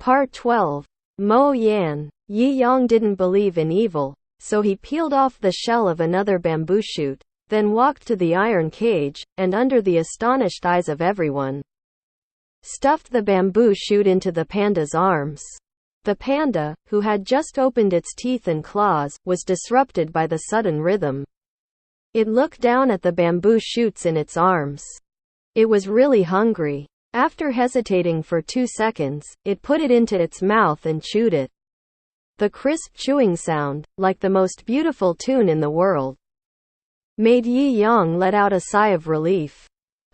Part 12. Mo Yan. Yi Yang didn't believe in evil, so he peeled off the shell of another bamboo shoot, then walked to the iron cage, and under the astonished eyes of everyone, stuffed the bamboo shoot into the panda's arms. The panda, who had just opened its teeth and claws, was disrupted by the sudden rhythm. It looked down at the bamboo shoots in its arms. It was really hungry. After hesitating for 2 seconds, it put it into its mouth and chewed it. The crisp chewing sound, like the most beautiful tune in the world, made Yi Yang let out a sigh of relief.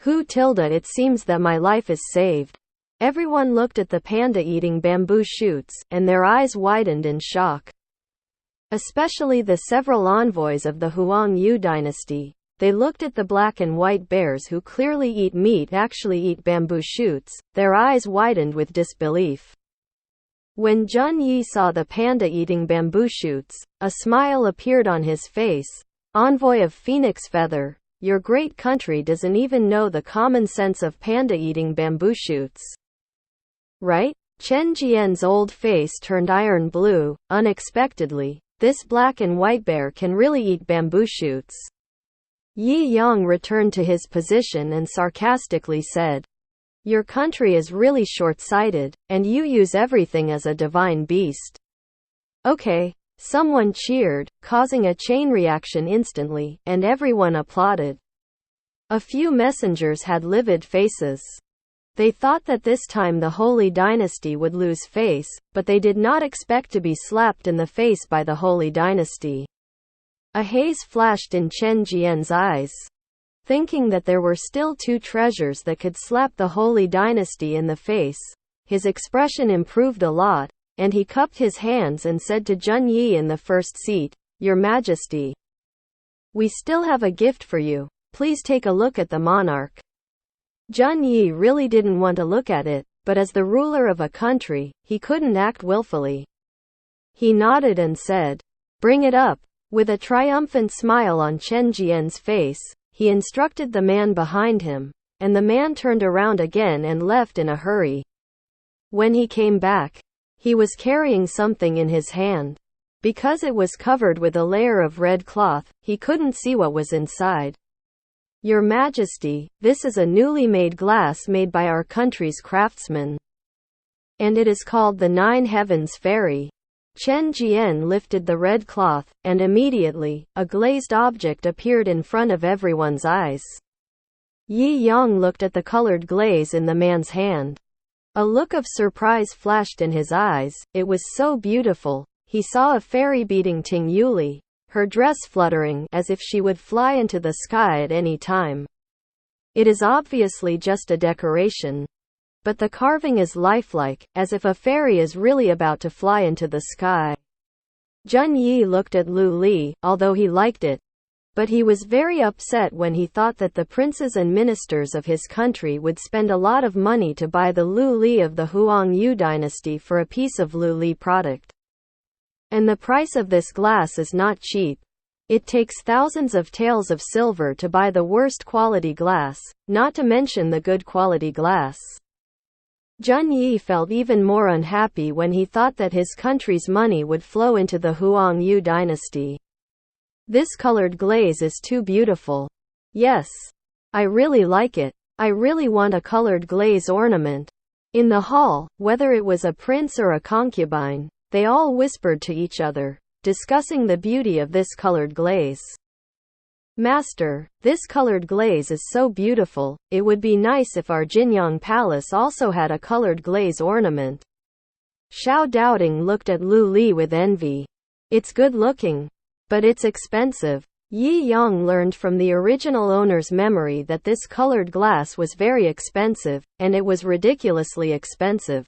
It seems that my life is saved. Everyone looked at the panda eating bamboo shoots, and their eyes widened in shock. Especially the several envoys of the Holy Dynasty. They looked at the black and white bears who clearly eat meat actually eat bamboo shoots, their eyes widened with disbelief. When Jun Yi saw the panda eating bamboo shoots, a smile appeared on his face. Envoy of Phoenix Feather, your great country doesn't even know the common sense of panda eating bamboo shoots. Right? Chen Jian's old face turned iron blue, unexpectedly. This black and white bear can really eat bamboo shoots. Yi Yang returned to his position and sarcastically said, your country is really short-sighted, and you use everything as a divine beast. Okay. Someone cheered, causing a chain reaction instantly, and everyone applauded. A few messengers had livid faces. They thought that this time the Holy Dynasty would lose face, but they did not expect to be slapped in the face by the Holy Dynasty. A haze flashed in Chen Jian's eyes. Thinking that there were still 2 treasures that could slap the Holy Dynasty in the face, his expression improved a lot, and he cupped his hands and said to Jun Yi in the first seat, Your Majesty, we still have a gift for you. Please take a look at the monarch. Jun Yi really didn't want to look at it, but as the ruler of a country, he couldn't act willfully. He nodded and said, Bring it up. With a triumphant smile on Chen Jian's face, he instructed the man behind him, and the man turned around again and left in a hurry. When he came back, he was carrying something in his hand. Because it was covered with a layer of red cloth, he couldn't see what was inside. Your Majesty, this is a newly made glass made by our country's craftsmen. And it is called the 9 Heavens Fairy. Chen Jian lifted the red cloth, and immediately, a glazed object appeared in front of everyone's eyes. Yi Yang looked at the colored glaze in the man's hand. A look of surprise flashed in his eyes. It was so beautiful. He saw a fairy beating Ting Yuli, her dress fluttering as if she would fly into the sky at any time. It is obviously just a decoration. But the carving is lifelike, as if a fairy is really about to fly into the sky. Jun Yi looked at Lu Li, although he liked it. But he was very upset when he thought that the princes and ministers of his country would spend a lot of money to buy the Lu Li of the Holy Dynasty for a piece of Lu Li product. And the price of this glass is not cheap. It takes thousands of taels of silver to buy the worst quality glass, not to mention the good quality glass. Jun Yi felt even more unhappy when he thought that his country's money would flow into the Holy Dynasty. This colored glaze is too beautiful. Yes. I really like it. I really want a colored glaze ornament. In the hall, whether it was a prince or a concubine, they all whispered to each other, discussing the beauty of this colored glaze. Master, this colored glaze is so beautiful, it would be nice if our Jinyang Palace also had a colored glaze ornament. Xiao Doubting looked at Lu Li with envy. It's good looking. But it's expensive. Yi Yang learned from the original owner's memory that this colored glass was very expensive, and it was ridiculously expensive.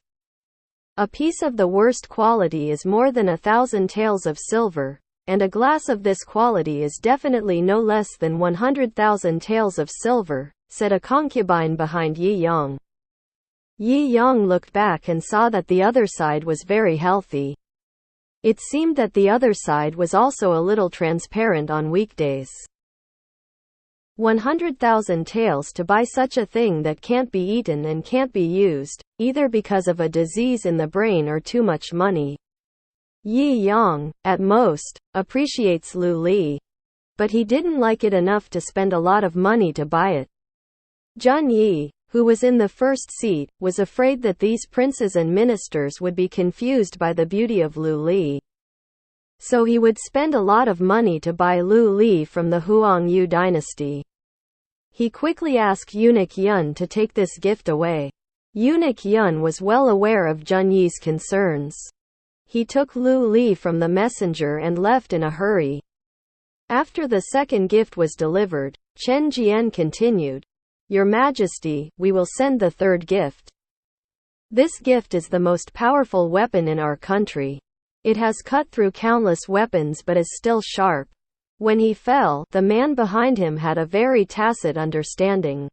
A piece of the worst quality is more than 1,000 taels of silver. And a glass of this quality is definitely no less than 100,000 taels of silver, said a concubine behind Yi Yang. Yi Yang looked back and saw that the other side was very healthy. It seemed that the other side was also a little transparent on weekdays. 100,000 taels to buy such a thing that can't be eaten and can't be used, either because of a disease in the brain or too much money. Yi Yang, at most, appreciates Lu Li. But he didn't like it enough to spend a lot of money to buy it. Zhen Yi, who was in the first seat, was afraid that these princes and ministers would be confused by the beauty of Lu Li. So he would spend a lot of money to buy Lu Li from the Holy Dynasty. He quickly asked eunuch Yun to take this gift away. Eunuch Yun was well aware of Zhen Yi's concerns. He took Lu Li from the messenger and left in a hurry. After the second gift was delivered, Chen Jian continued, "Your Majesty, we will send the third gift. This gift is the most powerful weapon in our country. It has cut through countless weapons but is still sharp." When he fell, the man behind him had a very tacit understanding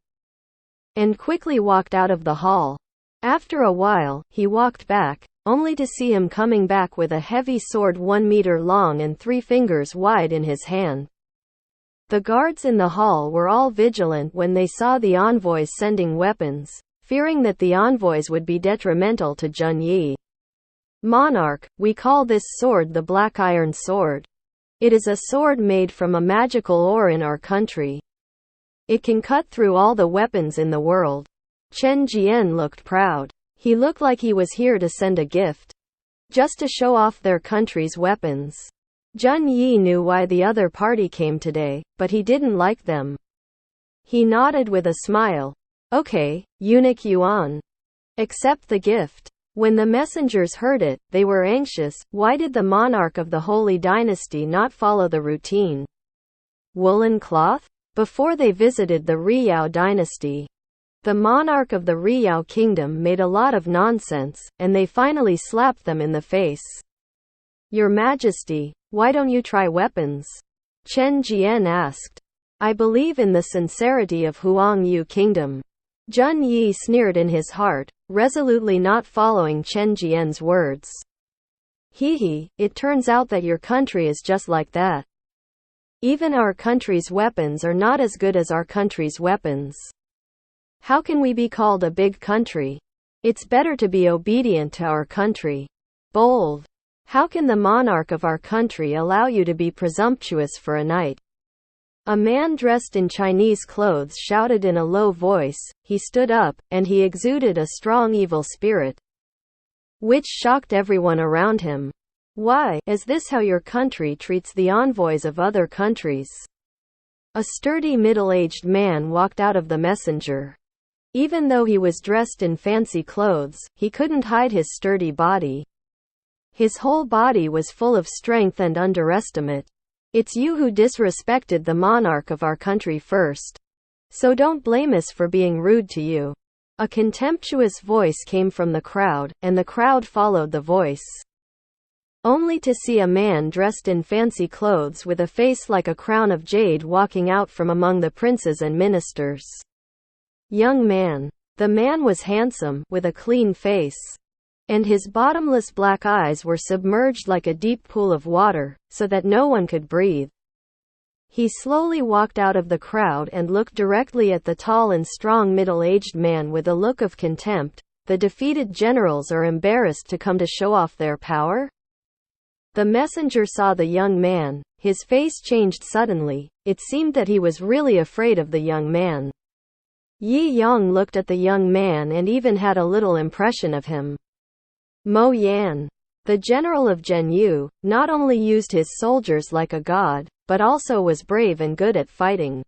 and quickly walked out of the hall. After a while, he walked back, only to see him coming back with a heavy sword 1 meter long and 3 fingers wide in his hand. The guards in the hall were all vigilant when they saw the envoys sending weapons, fearing that the envoys would be detrimental to Zhen Yi. "Monarch, we call this sword the Black Iron Sword. It is a sword made from a magical ore in our country. It can cut through all the weapons in the world." Chen Jian looked proud. He looked like he was here to send a gift, just to show off their country's weapons. Zhen Yi knew why the other party came today, but he didn't like them. He nodded with a smile. "Okay, eunuch Yuan. Accept the gift." When the messengers heard it, they were anxious. Why did the monarch of the Holy Dynasty not follow the routine? Woolen cloth? Before they visited the Riyao dynasty, the monarch of the Riyao kingdom made a lot of nonsense, and they finally slapped them in the face. "Your Majesty, why don't you try weapons?" Chen Jian asked. "I believe in the sincerity of Huangyu kingdom." Zhen Yi sneered in his heart, resolutely not following Chen Jian's words. "Hee, it turns out that your country is just like that. Even our country's weapons are not as good as our country's weapons. How can we be called a big country? It's better to be obedient to our country. Bold. How can the monarch of our country allow you to be presumptuous for a night?" A man dressed in Chinese clothes shouted in a low voice. He stood up, and he exuded a strong evil spirit, which shocked everyone around him. "Why, is this how your country treats the envoys of other countries?" A sturdy middle-aged man walked out of the messenger. Even though he was dressed in fancy clothes, he couldn't hide his sturdy body. His whole body was full of strength and underestimate. "It's you who disrespected the monarch of our country first. So don't blame us for being rude to you." A contemptuous voice came from the crowd, and the crowd followed the voice, only to see a man dressed in fancy clothes with a face like a crown of jade walking out from among the princes and ministers. "Young man." The man was handsome, with a clean face, and his bottomless black eyes were submerged like a deep pool of water, so that no one could breathe. He slowly walked out of the crowd and looked directly at the tall and strong middle-aged man with a look of contempt. "The defeated generals are embarrassed to come to show off their power?" The messenger saw the young man. His face changed suddenly. It seemed that he was really afraid of the young man. Yi Yang looked at the young man and even had a little impression of him. Mo Yan, the general of Zhenyu, not only used his soldiers like a god, but also was brave and good at fighting.